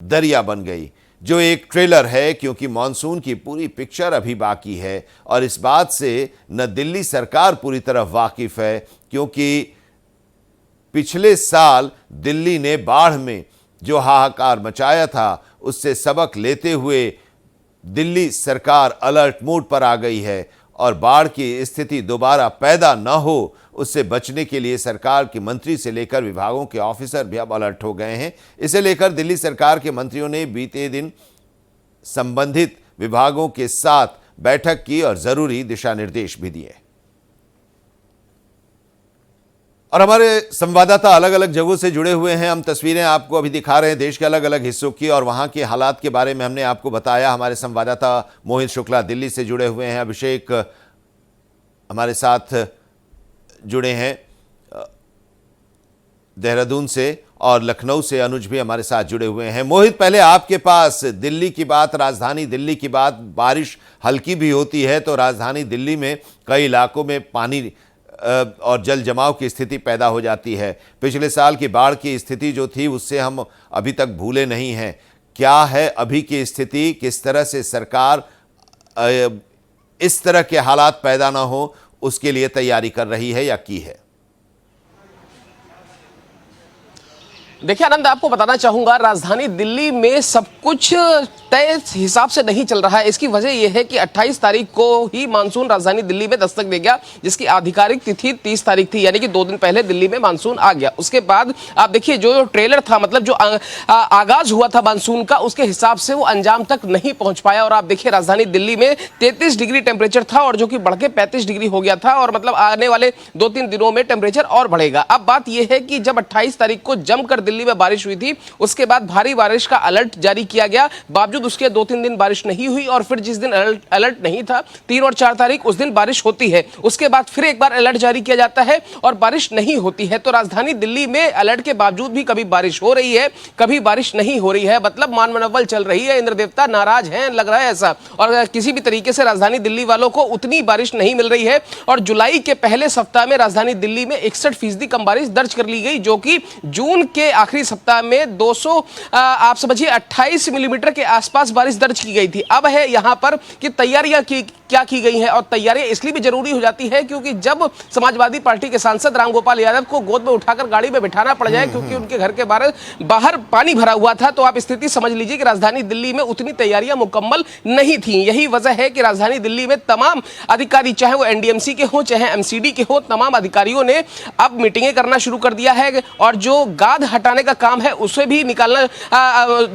दरिया बन गई, जो एक ट्रेलर है, क्योंकि मॉनसून की पूरी पिक्चर अभी बाकी है। और इस बात से न दिल्ली सरकार पूरी तरह वाकिफ है, क्योंकि पिछले साल दिल्ली ने बाढ़ में जो हाहाकार मचाया था, उससे सबक लेते हुए दिल्ली सरकार अलर्ट मोड पर आ गई है और बाढ़ की स्थिति दोबारा पैदा न हो, उससे बचने के लिए सरकार के मंत्री से लेकर विभागों के ऑफिसर भी अब अलर्ट हो गए हैं। इसे लेकर दिल्ली सरकार के मंत्रियों ने बीते दिन संबंधित विभागों के साथ बैठक की और जरूरी दिशा निर्देश भी दिए। और हमारे संवाददाता अलग अलग जगहों से जुड़े हुए हैं। हम तस्वीरें आपको अभी दिखा रहे हैं देश के अलग अलग हिस्सों की, और वहां के हालात के बारे में हमने आपको बताया। हमारे संवाददाता मोहित शुक्ला दिल्ली से जुड़े हुए हैं, अभिषेक हमारे साथ जुड़े हैं देहरादून से, और लखनऊ से अनुज भी हमारे साथ जुड़े हुए हैं। मोहित, पहले आपके पास दिल्ली की बात, राजधानी दिल्ली की बात। बारिश हल्की भी होती है तो राजधानी दिल्ली में कई इलाकों में पानी और जल जमाव की स्थिति पैदा हो जाती है। पिछले साल की बाढ़ की स्थिति जो थी, उससे हम अभी तक भूले नहीं हैं। क्या है अभी की स्थिति? किस तरह से सरकार इस तरह के हालात पैदा ना हो उसके लिए तैयारी कर रही है या की है? देखिए आनंद, आपको बताना चाहूंगा, राजधानी दिल्ली में सब कुछ तय हिसाब से नहीं चल रहा है। इसकी वजह यह है कि 28 तारीख को ही मानसून राजधानी दिल्ली में दस्तक दे गया, जिसकी आधिकारिक तिथि 30 तारीख थी, यानी कि 2 दिन पहले दिल्ली में मानसून आ गया। उसके बाद आप देखिए जो ट्रेलर था, मतलब जो आगाज हुआ था मानसून का, उसके हिसाब से वो अंजाम तक नहीं पहुंच पाया। और आप देखिए राजधानी दिल्ली में 33 डिग्री टेम्परेचर था, और जो कि बढ़ के 35 डिग्री हो गया था, और मतलब आने वाले 2-3 दिनों में टेम्परेचर और बढ़ेगा। अब बात यह है कि जब 28 तारीख को जमकर दिल्ली में बारिश हुई थी, उसके बाद भारी बारिश का अलर्ट जारी किया गया, बावजूद उसके 2-3 दिन बारिश नहीं हुई। और फिर जिस दिन अलर्ट नहीं था, 3 और 4 तारीख, उस दिन बारिश होती है। उसके बाद फिर एक बार अलर्ट जारी किया जाता है और बारिश नहीं होती है। तो राजधानी दिल्ली में अलर्ट के बावजूद भी कभी बारिश हो रही है, कभी बारिश नहीं हो रही है। मतलब मानवनवल चल रही है, इंद्र देवता नाराज हैं, लग रहा है ऐसा। और किसी भी तरीके से राजधानी दिल्ली वालों को उतनी बारिश नहीं मिल रही है। और जुलाई के पहले सप्ताह में राजधानी दिल्ली में 61% कम बारिश दर्ज कर ली गई, जो कि जून के आखिरी सप्ताह में 200 आप समझिए 28 मिलीमीटर के आसपास बारिश दर्ज की गई थी। अब है यहां पर कि तैयारियां क्या की गई हैं, और तैयारियां इसलिए भी जरूरी हो जाती है क्योंकि जब समाजवादी पार्टी के सांसद रामगोपाल यादव को गोद में उठाकर गाड़ी में बिठाना पड़ जाए, क्योंकि उनके घर के बाहर पानी भरा हुआ था, तो आप स्थिति समझ लीजिए कि राजधानी दिल्ली में उतनी तैयारियां मुकम्मल नहीं थी। यही वजह है कि राजधानी दिल्ली में तमाम अधिकारी, चाहे वो एनडीएमसी के हो चाहे एमसीडी के हो, तमाम अधिकारियों ने अब मीटिंगें करना शुरू कर दिया है, और जो गाद हटाने का काम है उसे भी निकालना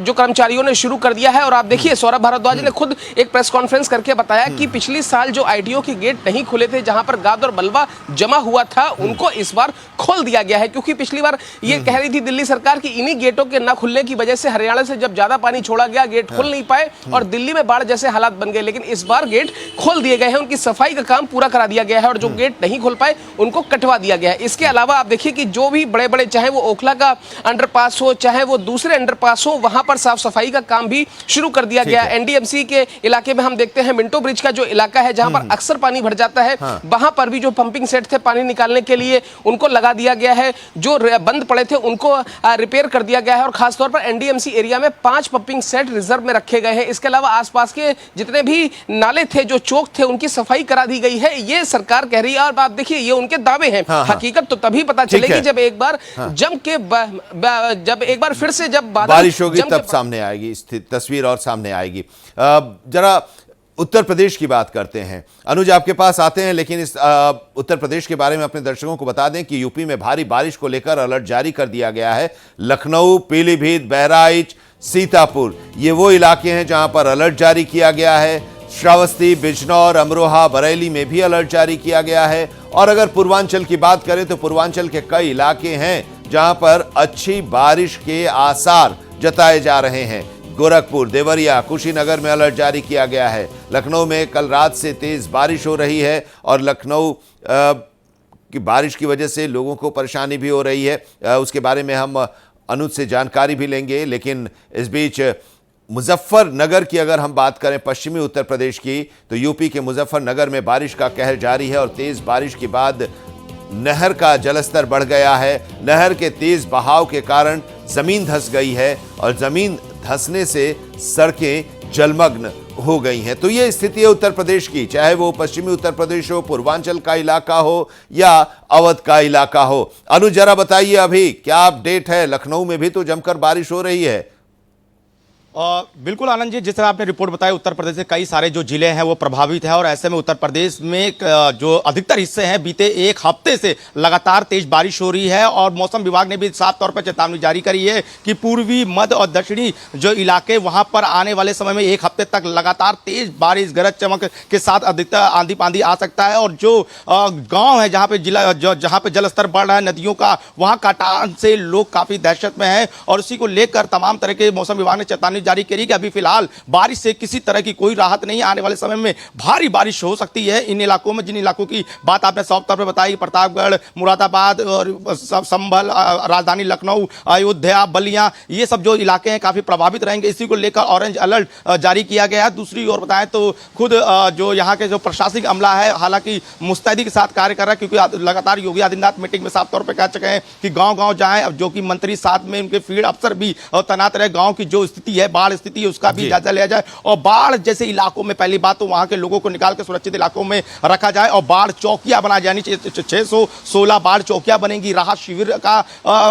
जो कर्मचारियों ने शुरू कर दिया है। और आप देखिए सौरभ भारद्वाज ने खुद एक प्रेस कॉन्फ्रेंस करके बताया कि पिछली साल जो आईटीओ के गेट नहीं खुले थे, जहां पर गाद और मलबा जमा हुआ था, उनको इस बार खोल दिया गया है। क्योंकि पिछली बार ये कह रही थी दिल्ली सरकार कि इन्हीं गेटों के न खुलने की वजह से हरियाणा से जब ज्यादा पानी छोड़ा गया, गेट खुल नहीं पाए और दिल्ली में बाढ़ जैसे हालात बन गए। लेकिन इस बार गेट खोल दिए गए हैं, उनकी सफाई का काम पूरा करा दिया गया है, और जो गेट नहीं खोल पाए उनको कटवा दिया गया है। इसके अलावा आप देखिए कि जो भी बड़े बड़े, चाहे वो ओखला का अंडरपास हो चाहे वो दूसरे अंडरपास हो, वहां पर साफ सफाई का काम भी शुरू कर दिया गया। एनडीएमसी के इलाके में हम देखते हैं मिंटो ब्रिज का जो इलाका है, जहां पर अक्सर पानी भर जाता है, वहां पर भी जो पंपिंग सेट थे पानी निकालने के लिए, उनको लगा दिया गया है। जो बंद पड़े थे उनको रिपेयर कर दिया गया है, और खासतौर पर एनडीएमसी एरिया में 5 पंपिंग सेट रिजर्व में रखे गए हैं। इसके अलावा आसपास के जितने भी नाले थे, जो चौक थे, उनकी सफाई करा दी गई है। ये सरकार कह रही है, और आप देखिए ये उनके दावे हैं। हकीकत तो तभी पता चलेगी जब एक बार जम के जब एक बार फिर से जब बारिश होगी, तब सामने आएगी तस्वीर और सामने आएगी। जरा उत्तर प्रदेश की बात करते हैं। अनुज आपके पास आते हैं, लेकिन इस उत्तर प्रदेश के बारे में अपने दर्शकों को बता दें कि यूपी में भारी बारिश को लेकर अलर्ट जारी कर दिया गया है। लखनऊ, पीलीभीत, बहराइच, सीतापुर, ये वो इलाके हैं जहां पर अलर्ट जारी किया गया है। श्रावस्ती, बिजनौर, अमरोहा, बरेली में भी अलर्ट जारी किया गया है। और अगर पूर्वांचल की बात करें तो पूर्वांचल के कई इलाके हैं जहां पर अच्छी बारिश के आसार जताए जा रहे हैं। गोरखपुर, देवरिया, कुशीनगर में अलर्ट जारी किया गया है। लखनऊ में कल रात से तेज बारिश हो रही है, और लखनऊ की बारिश की वजह से लोगों को परेशानी भी हो रही है। उसके बारे में हम अनुज से जानकारी भी लेंगे। लेकिन इस बीच मुजफ्फरनगर की अगर हम बात करें, पश्चिमी उत्तर प्रदेश की, तो यूपी के मुजफ्फरनगर में बारिश का कहर जारी है, और तेज बारिश के बाद नहर का जलस्तर बढ़ गया है। नहर के तेज बहाव के कारण जमीन धंस गई है, और जमीन धंसने से सड़कें जलमग्न हो गई हैं। तो ये स्थिति है उत्तर प्रदेश की, चाहे वो पश्चिमी उत्तर प्रदेश हो, पूर्वांचल का इलाका हो या अवध का इलाका हो। अनु जरा बताइए अभी क्या अपडेट है? लखनऊ में भी तो जमकर बारिश हो रही है। बिल्कुल आनंद जी, जिस तरह आपने रिपोर्ट बताई, उत्तर प्रदेश के कई सारे जो जिले हैं वो प्रभावित है और ऐसे में उत्तर प्रदेश में जो अधिकतर हिस्से हैं बीते एक हफ्ते से लगातार तेज बारिश हो रही है और मौसम विभाग ने भी साफ तौर पर चेतावनी जारी करी है कि पूर्वी, मध्य और दक्षिणी जो इलाके वहां पर आने वाले समय में एक हफ्ते तक लगातार तेज बारिश, गरज चमक के साथ अधिकतर आंधी पांधी आ सकता है। और जो गाँव है जहाँ पे जलस्तर बढ़ रहा है नदियों का, वहाँ कटान से लोग काफी दहशत में है और उसी को लेकर तमाम तरह के मौसम विभाग ने चेतावनी जारी करी कि अभी फिलहाल बारिश से किसी तरह की कोई राहत नहीं, आने वाले समय में भारी बारिश हो सकती है इन इलाकों में। जिन इलाकों की बात आपने साफ तौर पर बताई, प्रतापगढ़, मुरादाबाद और संभल, राजधानी लखनऊ, अयोध्या, बलिया, ये सब जो इलाके हैं काफी प्रभावित रहेंगे। इसी को लेकर ऑरेंज अलर्ट जारी किया गया है। दूसरी ओर बताएं तो खुद जो यहाँ के जो प्रशासनिक अमला है हालांकि मुस्तैदी के साथ कार्य कर रहा है, क्योंकि लगातार योगी आदित्यनाथ मीटिंग में साफ तौर पर कह चुके हैं कि गांव-गांव जाएं, जो कि मंत्री साथ में उनके फील्ड अफसर भी तैनात रहे, गांव की जो स्थिति है, बाढ़ स्थिति है, उसका भी जायजा लिया जाए और बाढ़ जैसे इलाकों में पहली बात तो वहां के लोगों को निकाल के सुरक्षित इलाकों में रखा जाए और बाढ़ चौकियां बनाई जानी चाहिए। 616 बाढ़ चौकियां बनेंगी, राहत शिविर का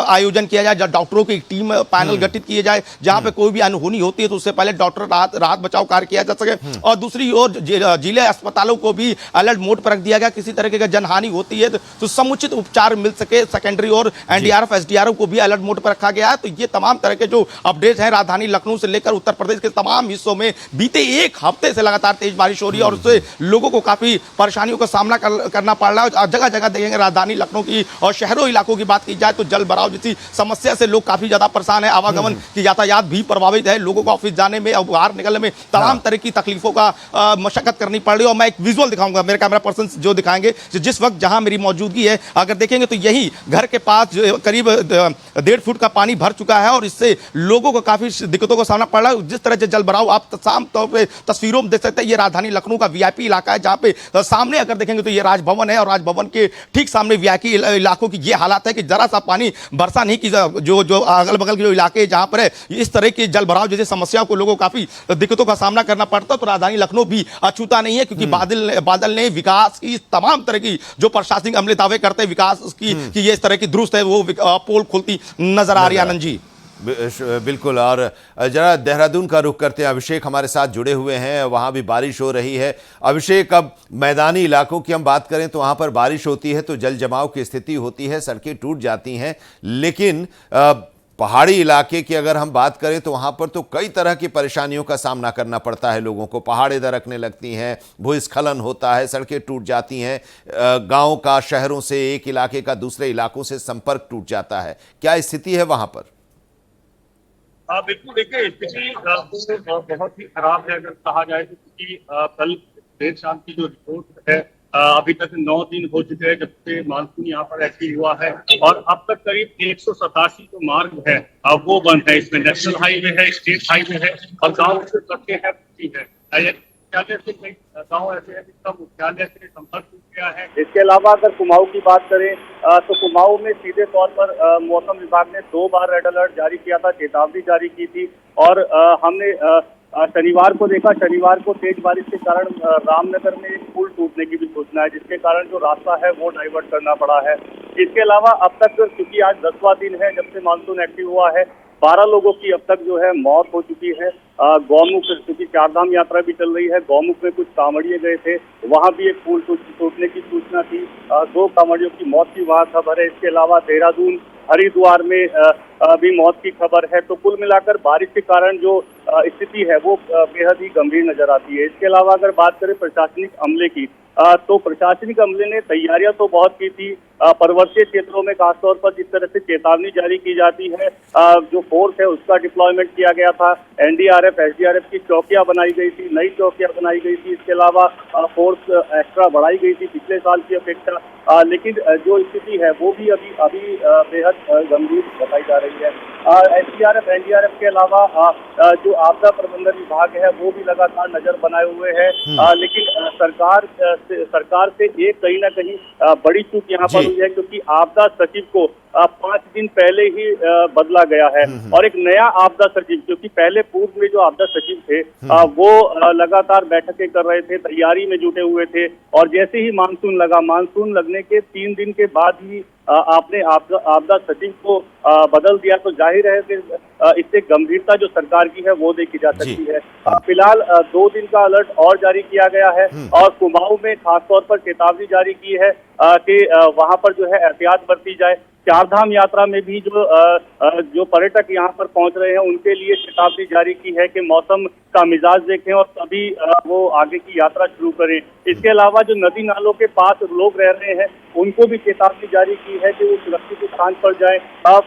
आयोजन किया जाए, डॉक्टरों की टीम पैनल गठित किए जाए, जहां पे कोई भी अनहोनी होती है तो उससे पहले डॉक्टर राहत बचाव कार्य किया जा सके। और दूसरी ओर जिले अस्पतालों को भी अलर्ट मोड पर रख दिया गया, किसी तरह की जनहानि होती है तो समुचित उपचार मिल सके। सेकेंडरी और एनडीआरएफ, एसडीआरएफ को भी अलर्ट मोड पर रखा गया है। तो ये तमाम तरह के जो अपडेट है राजधानी लखनऊ से लेकर उत्तर प्रदेश के तमाम हिस्सों में बीते एक हफ्ते से लगातार तेज बारिश हो रही है और उससे लोगों को काफी परेशानियों का सामना करना पड़ रहा है। जगह जगह देखेंगे राजधानी लखनऊ की और शहरों इलाकों की बात की जाए तो जल भराव जैसी समस्या से लोग काफी ज्यादा परेशान है। आवागमन की यातायात भी प्रभावित है, लोगों को ऑफिस जाने में और बाहर निकलने में तमाम तरह की तकलीफों का मशक्कत करनी पड़ रही है। और मैं एक विजुअल दिखाऊंगा, मेरे कैमरा पर्सन जो दिखाएंगे जिस वक्त जहां मेरी मौजूदगी है, अगर देखेंगे तो यही घर के पास करीब 1.5 फुट का पानी भर चुका है और इससे लोगों को काफी दिक्कतों का सामना पड़ रहा है। जिस तरह से जल भराव आप साफ तौर पे तस्वीरों में देख सकते हैं, ये राजधानी लखनऊ का वीआईपी इलाका है, जहां पे सामने अगर देखेंगे तो ये राजभवन है और राजभवन के ठीक सामने वीआईपी इलाकों की ये हालात है कि जरा सा पानी बरसा नहीं की जो अगल बगल के जो इलाके जहां पर है इस तरह की जल भराव जैसी समस्याओं को लोगों को काफी दिक्कतों का सामना करना पड़ता है। तो राजधानी लखनऊ भी अछूता नहीं है, क्योंकि बादल ने विकास की तमाम तरह की जो प्रशासनिक अमले दावे करते हैं विकास की कि ये इस तरह की दुरुस्त है, वो पोल खुलती नजर आ रही है। आनंद जी बिल्कुल। और जरा देहरादून का रुख करते हैं, अभिषेक हमारे साथ जुड़े हुए हैं, वहां भी बारिश हो रही है। अभिषेक, अब मैदानी इलाकों की हम बात करें तो वहां पर बारिश होती है तो जल जमाव की स्थिति होती है, सड़कें टूट जाती हैं, लेकिन पहाड़ी इलाके की अगर हम बात करें तो वहां पर तो कई तरह की परेशानियों का सामना करना पड़ता है लोगों को। पहाड़ें दरकने लगती हैं, भूस्खलन होता है, सड़कें टूट जाती हैं, गांव का शहरों से, एक इलाके का दूसरे इलाकों से संपर्क टूट जाता है। क्या स्थिति है वहां पर? हाँ बिल्कुल, देखिए स्थिति बहुत ही खराब है अगर कहा जाए तो, क्योंकि कल देर शाम की जो रिपोर्ट है, अभी तक 9 दिन हो चुके हैं जब से मानसून यहाँ पर एक्टिव हुआ है और अब तक करीब 187 जो मार्ग है वो बंद है। इसमें नेशनल हाईवे है, स्टेट हाईवे है और गाँव से सड़कें हैं मुख्यालय से कई गाँव ऐसे हैं जिसका मुख्यालय से संपर्क टूट गया है। इसके अलावा अगर कुमाऊं की बात करें तो कुमाऊं में सीधे तौर पर मौसम विभाग ने 2 बार रेड अलर्ट जारी किया था, चेतावनी जारी की थी और हमने शनिवार को देखा, शनिवार को तेज बारिश के कारण रामनगर में एक पुल टूटने की भी सूचना है, जिसके कारण जो रास्ता है वो डाइवर्ट करना पड़ा है। इसके अलावा अब तक, क्योंकि आज 10वां दिन है जब से मानसून एक्टिव हुआ है, 12 लोगों की अब तक जो है मौत हो चुकी है। गौमुख, क्योंकि चारधाम यात्रा भी चल रही है, गौमुख में कुछ कांवड़िए गए थे, वहां भी एक पुल टूटने की सूचना थी, 2 कांवड़ियों की मौत की वहां खबर है। इसके अलावा देहरादून, हरिद्वार में भी मौत की खबर है। तो कुल मिलाकर बारिश के कारण जो स्थिति है वो बेहद ही गंभीर नजर आती है। इसके अलावा अगर बात करें प्रशासनिक अमले की, तो प्रशासनिक अमले ने तैयारियां तो बहुत की थी, पर्वतीय क्षेत्रों में खासतौर पर जिस तरह से चेतावनी जारी की जाती है, जो फोर्स है उसका डिप्लॉयमेंट किया गया था, एनडीआरएफ, एसडीआरएफ की चौकियां बनाई गई थी, नई चौकियां बनाई गई थी। इसके अलावा फोर्स एक्स्ट्रा बढ़ाई गई थी पिछले साल की अपेक्षा। लेकिन जो स्थिति है वो भी अभी अभी बेहद गंभीर बताई जा रही है। एसडीआरएफ, एनडीआरएफ के अलावा जो आपदा प्रबंधन विभाग है वो भी लगातार नजर बनाए हुए है। लेकिन सरकार से एक कहीं ना कहीं बड़ी चूक यहाँ पर हुई है, क्योंकि आपदा सचिव को 5 दिन पहले ही बदला गया है और एक नया आपदा सचिव, क्योंकि पहले पूर्व में जो आपदा सचिव थे वो लगातार बैठकें कर रहे थे, तैयारी में जुटे हुए थे और जैसे ही मानसून लगने के 3 दिन के बाद ही आपने आपदा सचिव को बदल दिया, तो जाहिर है कि इससे गंभीरता जो सरकार की है वो देखी जा सकती है। फिलहाल 2 दिन का अलर्ट और जारी किया गया है और कुमाऊं में खासतौर पर चेतावनी जारी की है कि वहां पर जो है एहतियात बरती जाए। चारधाम यात्रा में भी जो पर्यटक यहाँ पर पहुंच रहे हैं उनके लिए चेतावनी जारी की है कि मौसम का मिजाज देखें और तभी वो आगे की यात्रा शुरू करें। इसके अलावा जो नदी नालों के पास लोग रह रहे हैं उनको भी चेतावनी जारी की है कि वो सुरक्षित स्थान पर जाएं।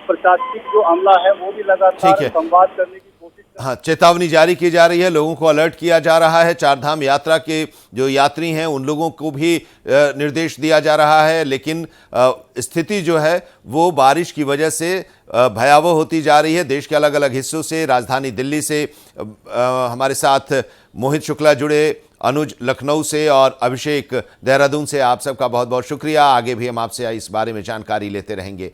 प्रशासनिक जो अमला है वो भी लगातार संवाद करने की कोशिश। हाँ, चेतावनी जारी की जा रही है, लोगों को अलर्ट किया जा रहा है। चारधाम यात्रा के जो यात्री हैं उन लोगों को भी निर्देश दिया जा रहा है, लेकिन स्थिति जो है वो बारिश की वजह से भयावह होती जा रही है। देश के अलग अलग हिस्सों से, राजधानी दिल्ली से हमारे साथ मोहित शुक्ला जुड़े, अनुज लखनऊ से और अभिषेक देहरादून से। आप सबका बहुत बहुत शुक्रिया। आगे भी हम आपसे इस बारे में जानकारी लेते रहेंगे।